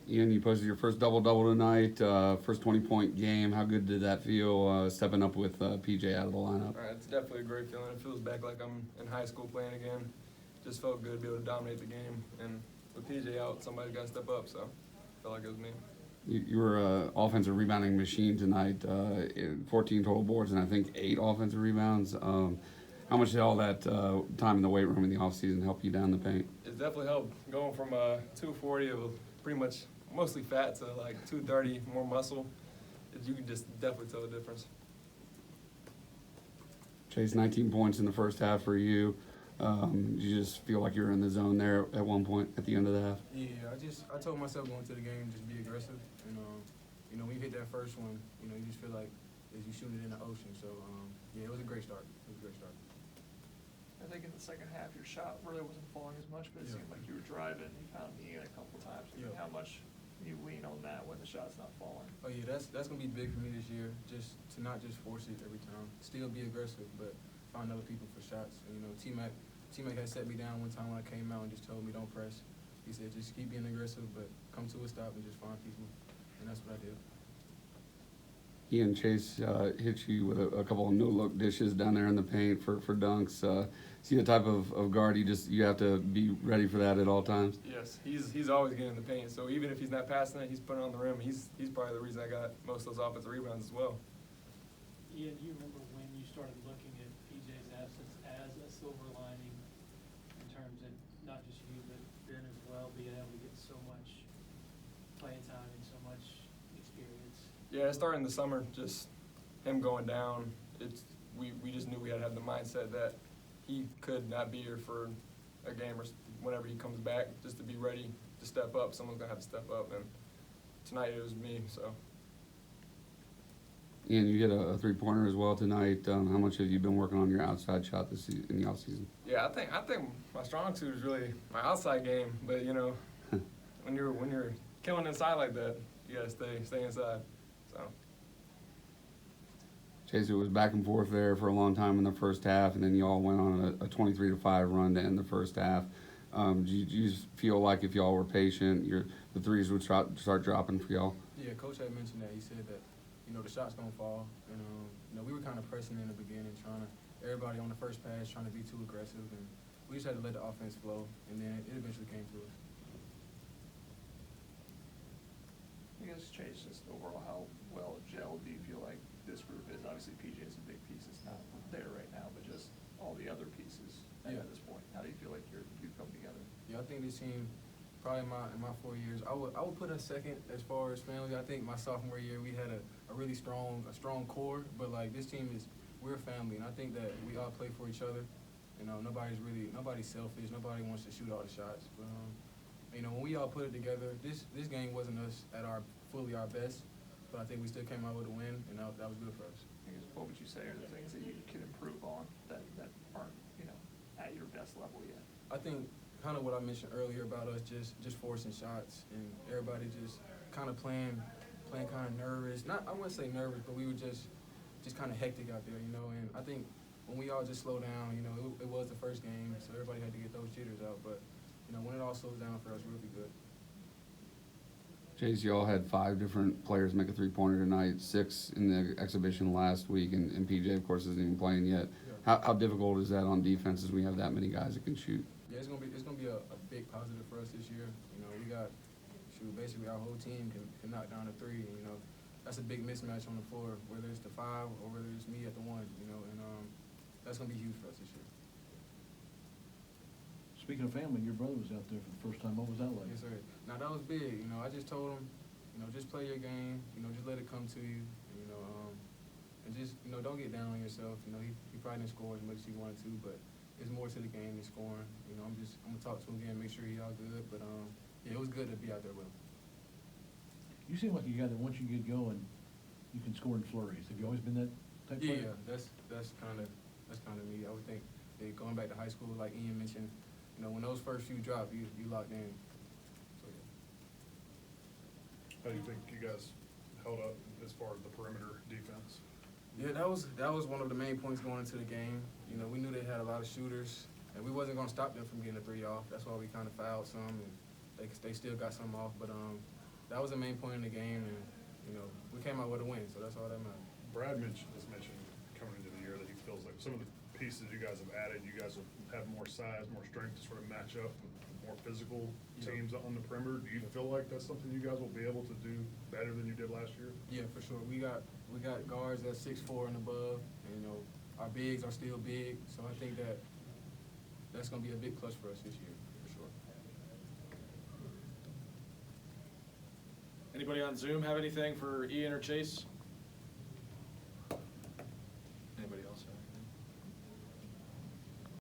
Ian, you posted your first double-double tonight, first 20-point game. How good did that feel stepping up with PJ out of the lineup? It's definitely a great feeling. It feels back like I'm in high school playing again. Just felt good to be able to dominate the game. And with PJ out, somebody's got to step up, so felt like it was me. You were an offensive rebounding machine tonight, 14 total boards and I think 8 offensive rebounds. How much did all that time in the weight room in the offseason help you down the paint? It's definitely helped going from 240 of pretty much mostly fat to like 230, more muscle. You can just definitely tell the difference. Chase, 19 points in the first half for you. You just feel like you're in the zone there at one point at the end of the half? Yeah, I told myself going to the game, just be aggressive. And, when you hit that first one, you just feel like as you shoot it in the ocean. So, yeah, it was a great start. It was a great start. I think in the second half, your shot really wasn't falling as much, but it seemed like you were driving. You found Ian a couple times. Yeah. How much you lean on that when the shot's not falling? Oh yeah, that's gonna be big for me this year. Just to not just force it every time. Still be aggressive, but find other people for shots. And, T-Mac had set me down one time when I came out and just told me don't press. He said just keep being aggressive, but come to a stop and just find people. And that's what I did. Ian, Chase hit you with a couple of no-look dishes down there in the paint for dunks. See the type of guard you have to be ready for that at all times? Yes, he's always getting in the paint. So even if he's not passing it, he's putting it on the rim. He's probably the reason I got most of those offensive rebounds as well. Ian, do you remember when you started looking at PJ's absence as a silver lining in terms of not just you, but Ben as well, being able to get so much playing time and so much experience? Yeah, it started in the summer, just him going down. We just knew we had to have the mindset that he could not be here for a game or whenever he comes back, just to be ready to step up. Someone's going to have to step up, and tonight it was me, so. Ian, you hit a three-pointer as well tonight. How much have you been working on your outside shot this season, in the offseason? Yeah, I think my strong suit is really my outside game, but when you're killing inside like that, you gotta stay inside. So. Chase, it was back and forth there for a long time in the first half, and then you all went on a 23-5 run to end the first half. Do you feel like if y'all were patient, the threes would start dropping for y'all? Yeah, Coach had mentioned that. He said that, the shot's gonna fall. And, we were kind of pressing in the beginning, everybody on the first pass trying to be too aggressive, and we just had to let the offense flow, and then it eventually came to us. I guess, Chase, just overall, how well gelled do you feel like this group is? Obviously, PJ is a big piece. It's not there right now, but just all the other pieces at this point. How do you feel like you've come together? Yeah, I think this team, probably in my 4 years, I would put us second as far as family. I think my sophomore year we had a really strong core, but like this team we're a family, and I think that we all play for each other. Nobody's selfish. Nobody wants to shoot all the shots. But when we all put it together, this game wasn't us at fully our best, but I think we still came out with a win, and that was good for us. I guess, what would you say are the things that you can improve on that aren't at your best level yet? I think kind of what I mentioned earlier about us just forcing shots and everybody just kind of playing kind of nervous. I wouldn't say nervous, but we were just kind of hectic out there, And I think when we all just slow down, it was the first game, so everybody had to get those jitters out. But when it all slows down for us, we'll be good. Chase, you all had 5 different players make a three-pointer tonight, 6 in the exhibition last week, and PJ, of course, isn't even playing yet. Yeah. How difficult is that on defense as we have that many guys that can shoot? Yeah, it's gonna be a big positive for us this year. We got basically our whole team can knock down a three. That's a big mismatch on the floor, whether it's the 5 or whether it's me at the 1. And that's gonna be huge for us this year. Speaking of family, your brother was out there for the first time. What was that like? Yes, sir. Now that was big. I just told him, just play your game. Just let it come to you. And just don't get down on yourself. He probably didn't score as much as he wanted to, but it's more to the game than scoring. I'm gonna talk to him again, make sure he all good. But yeah, it was good to be out there with him. You seem like a guy that once you get going, you can score in flurries. Have you always been that type of player? Yeah, that's kind of me. I would think that going back to high school, like Ian mentioned, when those first few drop, you locked in. So yeah. How do you think you guys held up as far as the perimeter defense? Yeah, that was one of the main points going into the game. We knew they had a lot of shooters, and we wasn't gonna stop them from getting a 3 off. That's why we kind of fouled some, and they still got some off. But that was the main point in the game, and you know we came out with a win, so that's all that matters. Brad mentioned coming into the year that he feels like some of the pieces you guys have added, you guys have more size, more strength to sort of match up with more physical teams on the perimeter. Do you feel like that's something you guys will be able to do better than you did last year? Yeah, for sure. We got guards that's 6'4" and above, and you know our bigs are still big, so I think that's gonna be a big plus for us this year, for sure. Anybody on Zoom have anything for Ian or Chase?